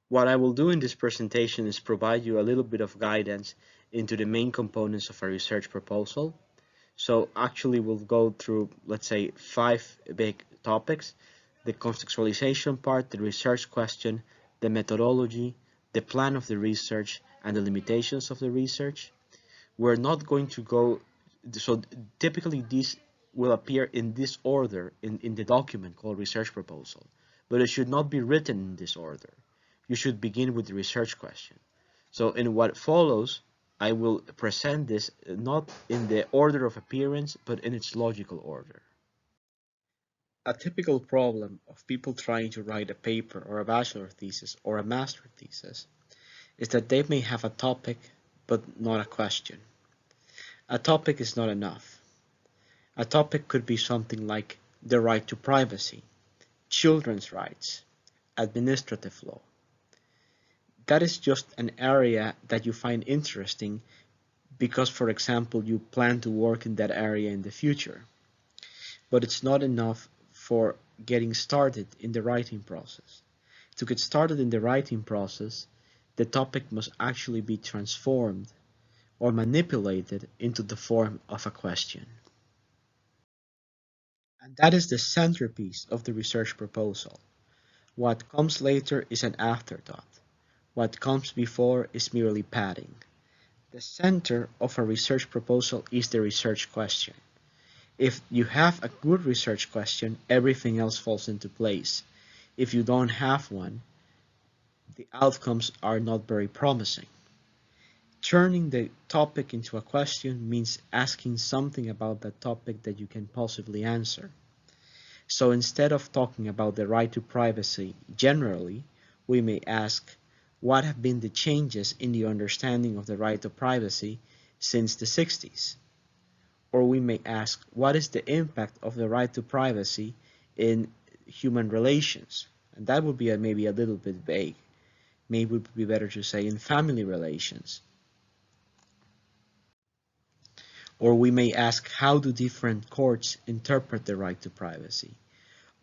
What I will do in this presentation is provide you a little bit of guidance into the main components of a research proposal. So actually we'll go through, let's say, 5 big topics: the contextualization part, the research question, the methodology, the plan of the research, and the limitations of the research. We're not going to go, so typically these will appear in this order in the document called research proposal, but it should not be written in this order. You should begin with the research question. So in what follows, I will present this not in the order of appearance, but in its logical order. A typical problem of people trying to write a paper or a bachelor thesis or a master thesis is that they may have a topic but not a question. A topic is not enough. A topic could be something like the right to privacy, children's rights, administrative law. That is just an area that you find interesting because, for example, you plan to work in that area in the future. But it's not enough for getting started in the writing process. To get started in the writing process, the topic must actually be transformed or manipulated into the form of a question. And that is the centerpiece of the research proposal. What comes later is an afterthought. What comes before is merely padding. The center of a research proposal is the research question. If you have a good research question, everything else falls into place. If you don't have one, the outcomes are not very promising. Turning the topic into a question means asking something about that topic that you can possibly answer. So instead of talking about the right to privacy generally, we may ask, what have been the changes in the understanding of the right to privacy since the 60s? Or we may ask, what is the impact of the right to privacy in human relations? And that would be maybe a little bit vague. Maybe it would be better to say in family relations. Or we may ask, how do different courts interpret the right to privacy?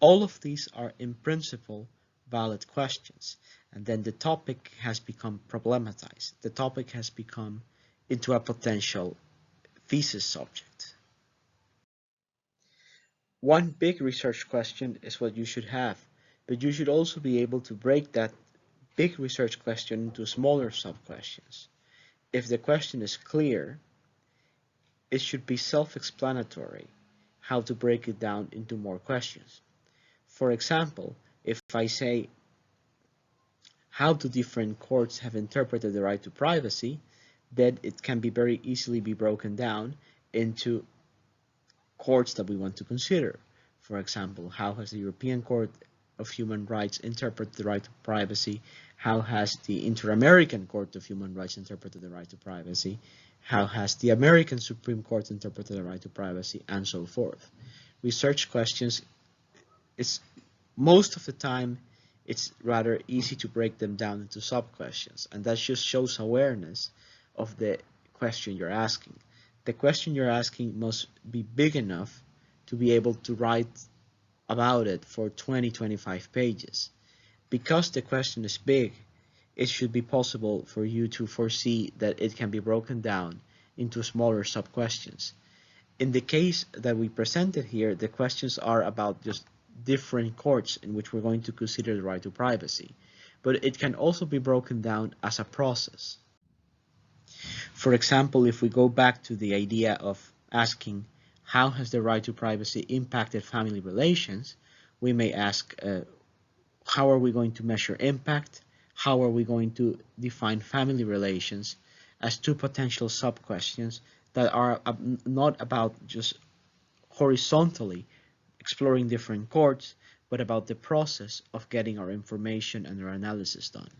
All of these are in principle valid questions, and then the topic has become problematized. The topic has become into a potential thesis subject. One big research question is what you should have, but you should also be able to break that big research question into smaller sub-questions. If the question is clear, it should be self-explanatory how to break it down into more questions. For example, if I say, how do different courts have interpreted the right to privacy, then it can be very easily be broken down into courts that we want to consider. For example, how has the European Court of Human Rights interpreted the right to privacy? How has the Inter-American Court of Human Rights interpreted the right to privacy? How has the American Supreme Court interpreted the right to privacy, and so forth. Research questions, it's most of the time it's rather easy to break them down into sub-questions, and that just shows awareness of the question you're asking. The question you're asking must be big enough to be able to write about it for 20-25 pages. Because the question is big, it should be possible for you to foresee that it can be broken down into smaller sub-questions. In the case that we presented here, the questions are about just different courts in which we're going to consider the right to privacy, but it can also be broken down as a process. For example, if we go back to the idea of asking, how has the right to privacy impacted family relations, we may ask, how are we going to measure impact? How are we going to define family relations, as two potential sub-questions that are not about just horizontally exploring different courts, but about the process of getting our information and our analysis done.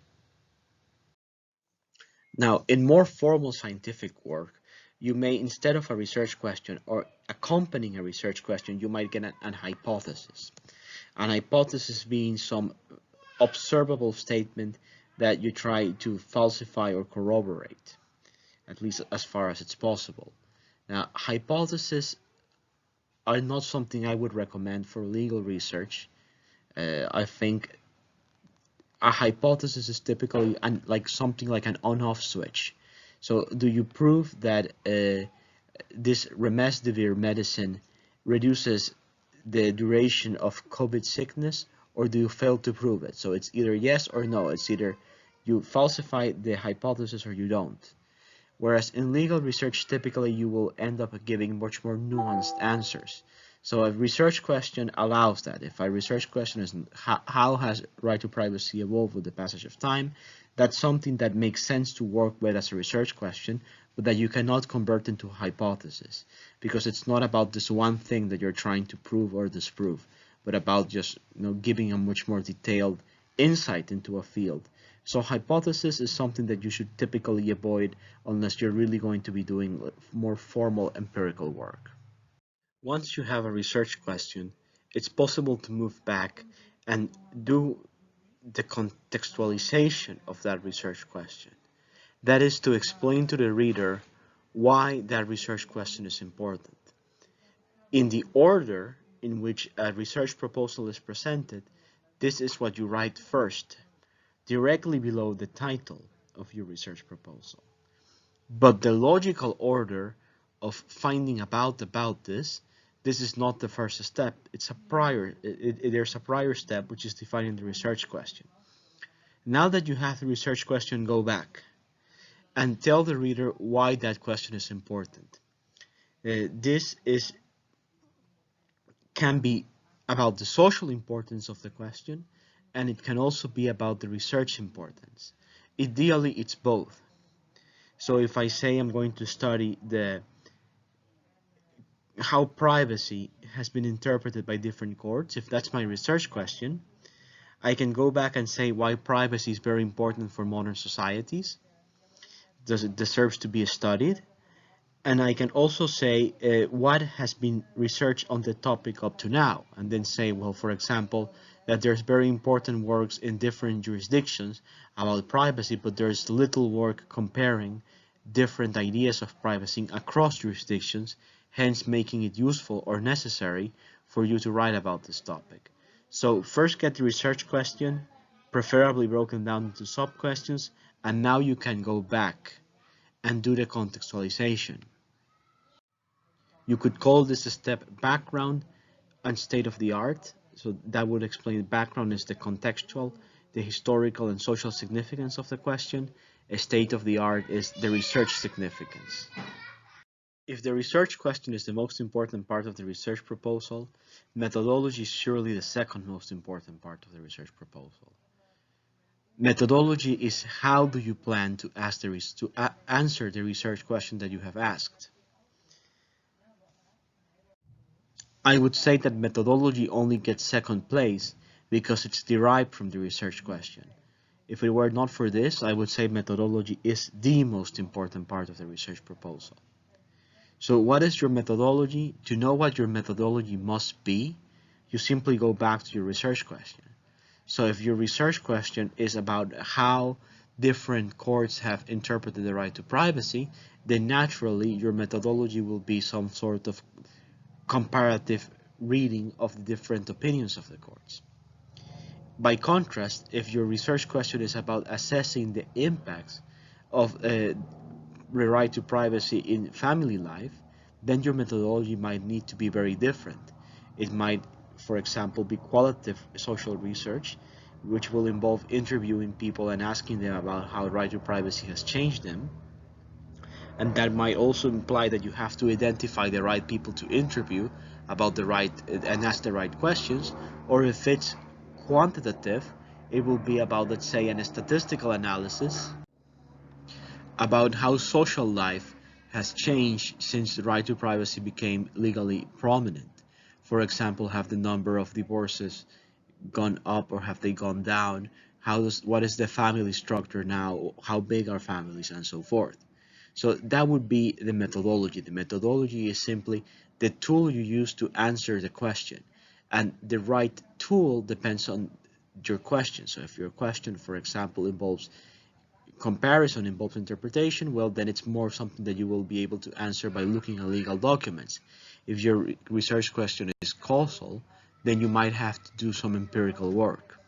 Now, in more formal scientific work, you may, instead of a research question or accompanying a research question, you might get an hypothesis. An hypothesis being some observable statement that you try to falsify or corroborate, at least as far as it's possible. Now, hypotheses are not something I would recommend for legal research. I think a hypothesis is typically like something like an on-off switch. So do you prove that this remdesivir medicine reduces the duration of COVID sickness, or do you fail to prove it? So it's either yes or no. It's either you falsify the hypothesis or you don't. Whereas in legal research, typically you will end up giving much more nuanced answers. So a research question allows that. If a research question is how has right to privacy evolved with the passage of time, that's something that makes sense to work with as a research question, but that you cannot convert into a hypothesis, because it's not about this one thing that you're trying to prove or disprove, but about just giving a much more detailed insight into a field. So hypothesis is something that you should typically avoid unless you're really going to be doing more formal empirical work. Once you have a research question, it's possible to move back and do the contextualization of that research question. That is to explain to the reader why that research question is important. In the order in which a research proposal is presented, this is what you write first, directly below the title of your research proposal. But the logical order of finding about this is not the first step. It's a prior. There's a prior step, which is defining the research question. Now that you have the research question, go back and tell the reader why that question is important. This can be about the social importance of the question, and it can also be about the research importance. Ideally, it's both. So if I say I'm going to study how privacy has been interpreted by different courts, if that's my research question, I can go back and say why privacy is very important for modern societies. Does it deserves to be studied? And I can also say what has been researched on the topic up to now, and then say, well, for example, that there's very important works in different jurisdictions about privacy, but there's little work comparing different ideas of privacy across jurisdictions, hence making it useful or necessary for you to write about this topic. So first get the research question, preferably broken down into sub-questions, and now you can go back and do the contextualization. You could call this a step background and state of the art. So that would explain background is the contextual, the historical and social significance of the question. A state of the art is the research significance. If the research question is the most important part of the research proposal, methodology is surely the second most important part of the research proposal. Methodology is how do you plan to answer the research question that you have asked. I would say that methodology only gets second place because it's derived from the research question. If it were not for this, I would say methodology is the most important part of the research proposal. So what is your methodology? To know what your methodology must be, you simply go back to your research question. So if your research question is about how different courts have interpreted the right to privacy, then naturally your methodology will be some sort of comparative reading of the different opinions of the courts. By contrast, if your research question is about assessing the impacts of the right to privacy in family life, then your methodology might need to be very different. It might, for example, be qualitative social research, which will involve interviewing people and asking them about how right to privacy has changed them. And that might also imply that you have to identify the right people to interview about the right and ask the right questions. Or if it's quantitative, it will be about, let's say, a statistical analysis about how social life has changed since the right to privacy became legally prominent. For example, have the number of divorces gone up or have they gone down? What is the family structure now? How big are families and so forth? So that would be the methodology. The methodology is simply the tool you use to answer the question. And the right tool depends on your question. So if your question, for example, involves comparison, involves interpretation, well, then it's more something that you will be able to answer by looking at legal documents. If your research question is causal, then you might have to do some empirical work.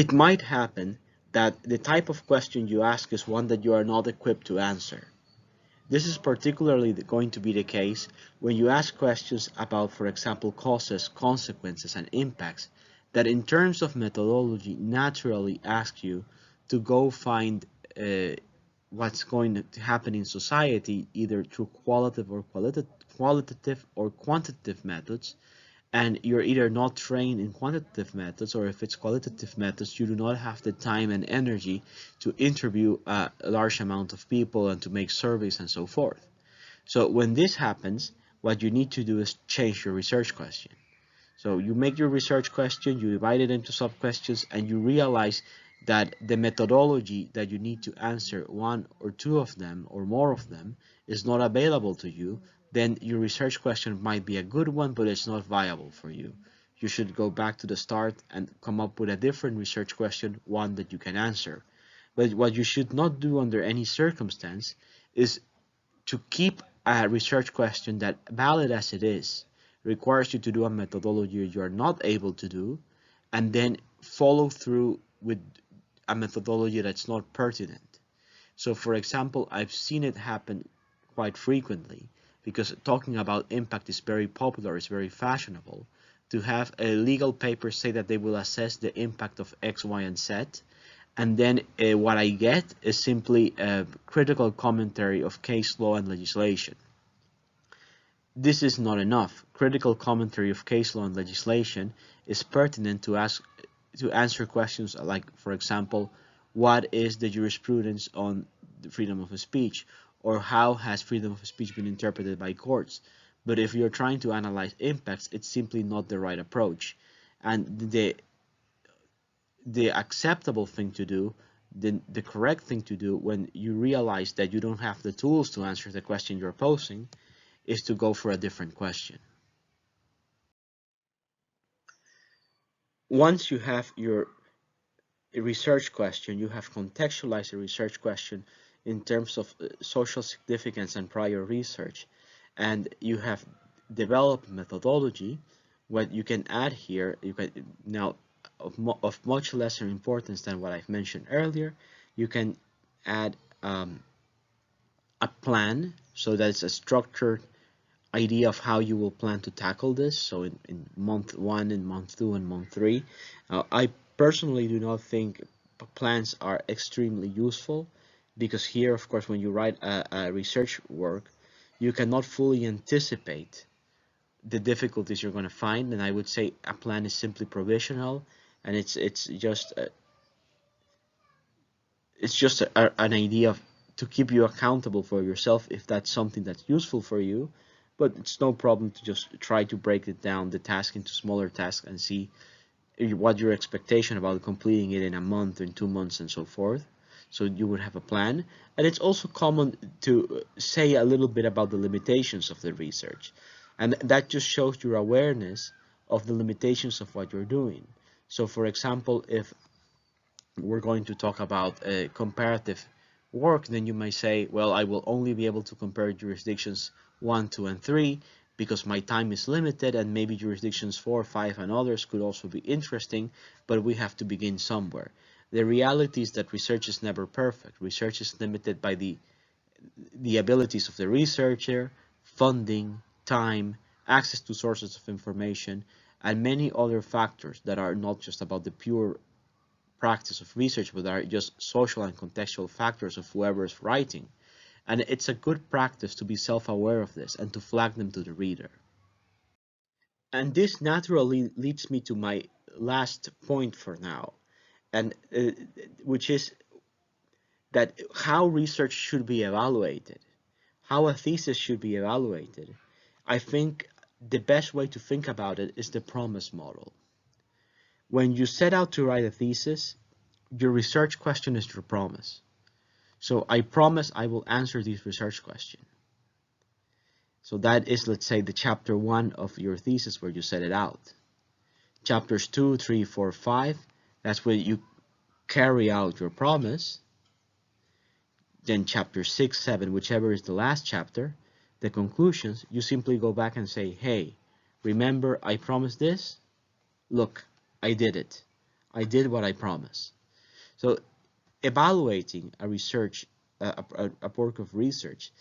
It might happen that the type of question you ask is one that you are not equipped to answer. This is particularly going to be the case when you ask questions about, for example, causes, consequences, and impacts that in terms of methodology naturally ask you to go find uh, what's going to happen in society either through qualitative or quantitative methods, and you're either not trained in quantitative methods, or if it's qualitative methods, you do not have the time and energy to interview a large amount of people and to make surveys and so forth. So when this happens, what you need to do is change your research question. So you make your research question, you divide it into sub-questions, and you realize that the methodology that you need to answer one or two of them or more of them is not available to you. Then your research question might be a good one, but it's not viable for you. You should go back to the start and come up with a different research question, one that you can answer. But what you should not do under any circumstance is to keep a research question that, valid as it is, requires you to do a methodology you are not able to do, and then follow through with a methodology that's not pertinent. So for example, I've seen it happen quite frequently because talking about impact is very popular, it's very fashionable, to have a legal paper say that they will assess the impact of X, Y, and Z, and then what I get is simply a critical commentary of case law and legislation. This is not enough. Critical commentary of case law and legislation is pertinent to answer questions like, for example, what is the jurisprudence on the freedom of speech, or how has freedom of speech been interpreted by courts. But if you're trying to analyze impacts, it's simply not the right approach. And the acceptable thing to do, the correct thing to do when you realize that you don't have the tools to answer the question you're posing, is to go for a different question. Once you have your research question, you have contextualized a research question in terms of social significance and prior research, and you have developed methodology. What you can add here, you can now, of much lesser importance than what I've mentioned earlier, you can add a plan, so that's a structured idea of how you will plan to tackle this. So in month 1 and month 2 and month 3, I personally do not think plans are extremely useful, because here, of course, when you write a research work, you cannot fully anticipate the difficulties you're going to find, and I would say a plan is simply provisional, and it's just an idea to keep you accountable for yourself if that's something that's useful for you. But it's no problem to just try to break it down, the task, into smaller tasks, and see what your expectation about completing it in a month, in 2 months, and so forth. So you would have a plan. And it's also common to say a little bit about the limitations of the research. And that just shows your awareness of the limitations of what you're doing. So for example, if we're going to talk about comparative work, then you may say, well, I will only be able to compare jurisdictions 1, 2, and 3 because my time is limited, and maybe jurisdictions 4, 5, and others could also be interesting, but we have to begin somewhere. The reality is that research is never perfect. Research is limited by the abilities of the researcher, funding, time, access to sources of information, and many other factors that are not just about the pure practice of research, but are just social and contextual factors of whoever is writing. And it's a good practice to be self-aware of this and to flag them to the reader. And this naturally leads me to my last point for now, and which is that how research should be evaluated, how a thesis should be evaluated. I think the best way to think about it is the promise model. When you set out to write a thesis, your research question is your promise. So I promise I will answer these research questions. So that is, let's say, the chapter 1 of your thesis where you set it out. Chapters 2, 3, 4, 5, that's where you carry out your promise. Then chapter 6, 7, whichever is the last chapter, the conclusions, you simply go back and say, hey, remember I promised this? Look, I did it. I did what I promised. So evaluating a research, a work of research,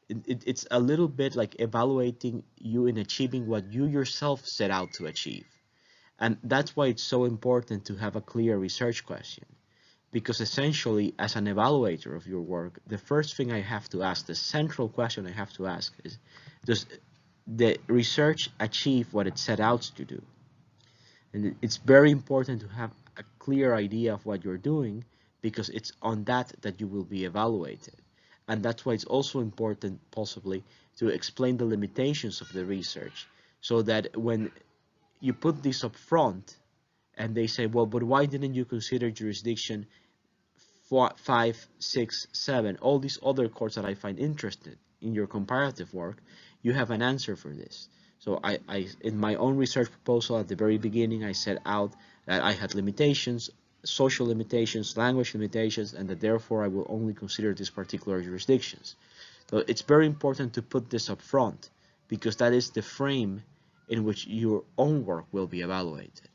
it's a little bit like evaluating you in achieving what you yourself set out to achieve. And that's why it's so important to have a clear research question. Because essentially, as an evaluator of your work, the first thing I have to ask, the central question I have to ask is, does the research achieve what it set out to do? And it's very important to have a clear idea of what you're doing, because it's on that that you will be evaluated. And that's why it's also important, possibly, to explain the limitations of the research, so that when you put this up front and they say, well, but why didn't you consider jurisdiction 4, 5, 6, 7, all these other courts that I find interested in your comparative work, you have an answer for this. So in my own research proposal at the very beginning, I set out that I had limitations, social limitations, language limitations, and that therefore I will only consider these particular jurisdictions. So it's very important to put this up front, because that is the frame in which your own work will be evaluated.